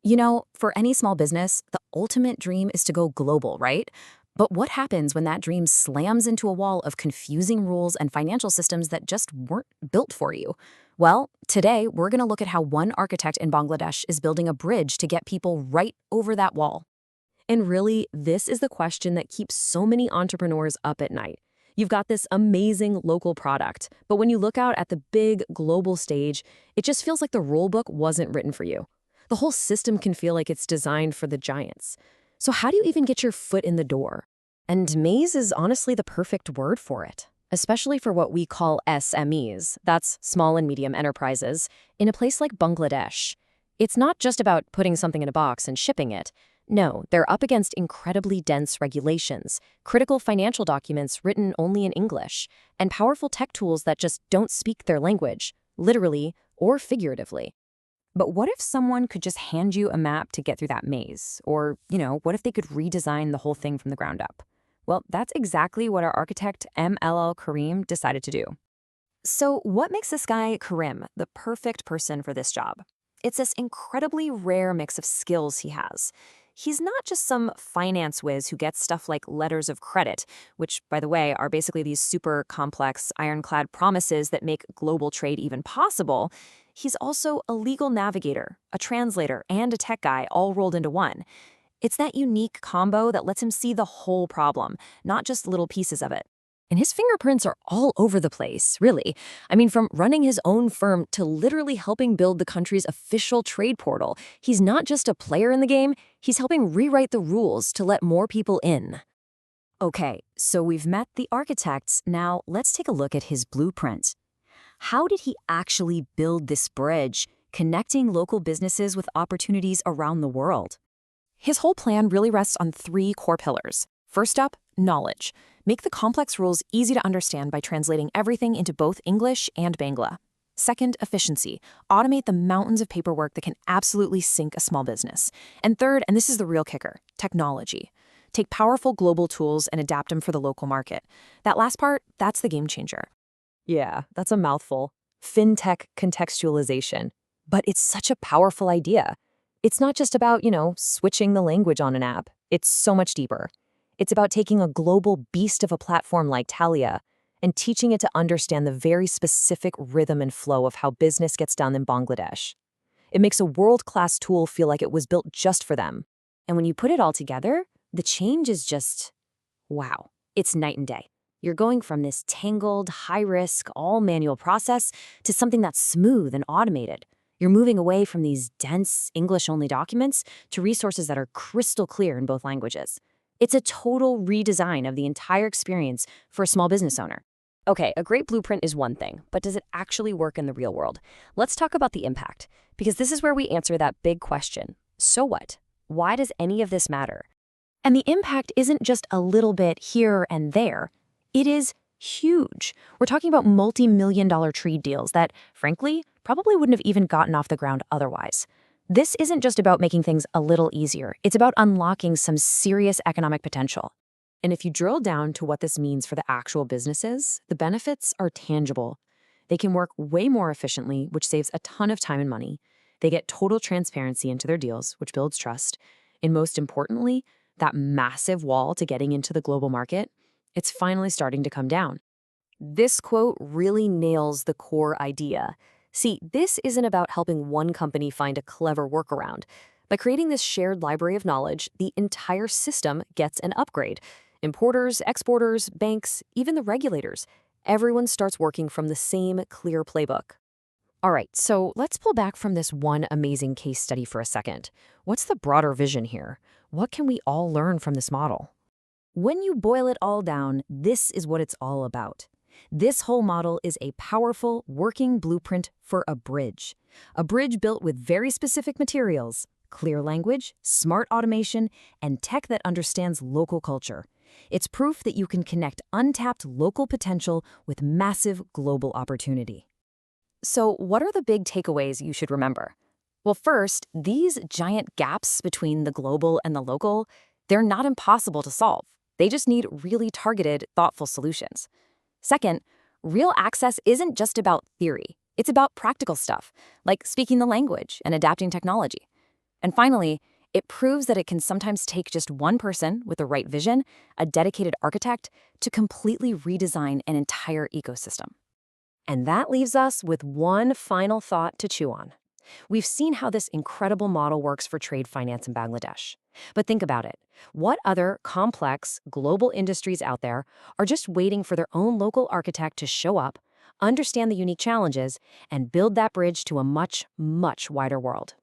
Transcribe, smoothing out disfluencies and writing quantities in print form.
For any small business, the ultimate dream is to go global, right? But what happens when that dream slams into a wall of confusing rules and financial systems that just weren't built for you? Well, today we're going to look at how one architect in Bangladesh is building a bridge to get people right over that wall. And really, this is the question that keeps so many entrepreneurs up at night. You've got this amazing local product, but when you look out at the big global stage, it just feels like the rule book wasn't written for you. The whole system can feel like it's designed for the giants. So how do you even get your foot in the door? And maze is honestly the perfect word for it, especially for what we call SMEs, that's small and medium enterprises, in a place like Bangladesh. It's not just about putting something in a box and shipping it. No, they're up against incredibly dense regulations, critical financial documents written only in English, and powerful tech tools that just don't speak their language, literally or figuratively. But what if someone could just hand you a map to get through that maze? Or, what if they could redesign the whole thing from the ground up? Well, that's exactly what our architect, Alaul Karim, decided to do. So what makes this guy, Karim, the perfect person for this job? It's this incredibly rare mix of skills he has. He's not just some finance whiz who gets stuff like letters of credit, which, by the way, are basically these super complex, ironclad promises that make global trade even possible. He's also a legal navigator, a translator, and a tech guy all rolled into one. It's that unique combo that lets him see the whole problem, not just little pieces of it. And his fingerprints are all over the place, really. I mean, from running his own firm to literally helping build the country's official trade portal, he's not just a player in the game, he's helping rewrite the rules to let more people in. Okay, so we've met the architects. Now let's take a look at his blueprint. How did he actually build this bridge, connecting local businesses with opportunities around the world? His whole plan really rests on three core pillars. First up, knowledge. Make the complex rules easy to understand by translating everything into both English and Bangla. Second, efficiency. Automate the mountains of paperwork that can absolutely sink a small business. And third, and this is the real kicker, technology. Take powerful global tools and adapt them for the local market. That last part, that's the game changer. Yeah, that's a mouthful. FinTech contextualization. But it's such a powerful idea. It's not just about, switching the language on an app. It's so much deeper. It's about taking a global beast of a platform like Thalia and teaching it to understand the very specific rhythm and flow of how business gets done in Bangladesh. It makes a world-class tool feel like it was built just for them. And when you put it all together, the change is just, wow. It's night and day. You're going from this tangled, high-risk, all-manual process to something that's smooth and automated. You're moving away from these dense, English-only documents to resources that are crystal clear in both languages. It's a total redesign of the entire experience for a small business owner. Okay, a great blueprint is one thing, but does it actually work in the real world? Let's talk about the impact, because this is where we answer that big question. So what? Why does any of this matter? And the impact isn't just a little bit here and there. It is huge. We're talking about multi-million-dollar trade deals that, frankly, probably wouldn't have even gotten off the ground otherwise. This isn't just about making things a little easier. It's about unlocking some serious economic potential. And if you drill down to what this means for the actual businesses, the benefits are tangible. They can work way more efficiently, which saves a ton of time and money. They get total transparency into their deals, which builds trust. And most importantly, that massive wall to getting into the global market, it's finally starting to come down. This quote really nails the core idea. See, this isn't about helping one company find a clever workaround. By creating this shared library of knowledge, the entire system gets an upgrade. Importers, exporters, banks, even the regulators. Everyone starts working from the same clear playbook. All right, so let's pull back from this one amazing case study for a second. What's the broader vision here? What can we all learn from this model? When you boil it all down, this is what it's all about. This whole model is a powerful, working blueprint for a bridge. A bridge built with very specific materials, clear language, smart automation, and tech that understands local culture. It's proof that you can connect untapped local potential with massive global opportunity. So what are the big takeaways you should remember? Well, first, these giant gaps between the global and the local, they're not impossible to solve. They just need really targeted, thoughtful solutions. Second, real access isn't just about theory. It's about practical stuff, like speaking the language and adapting technology. And finally, it proves that it can sometimes take just one person with the right vision, a dedicated architect, to completely redesign an entire ecosystem. And that leaves us with one final thought to chew on. We've seen how this incredible model works for trade finance in Bangladesh. But think about it. What other complex global industries out there are just waiting for their own local architect to show up, understand the unique challenges, and build that bridge to a much, much wider world?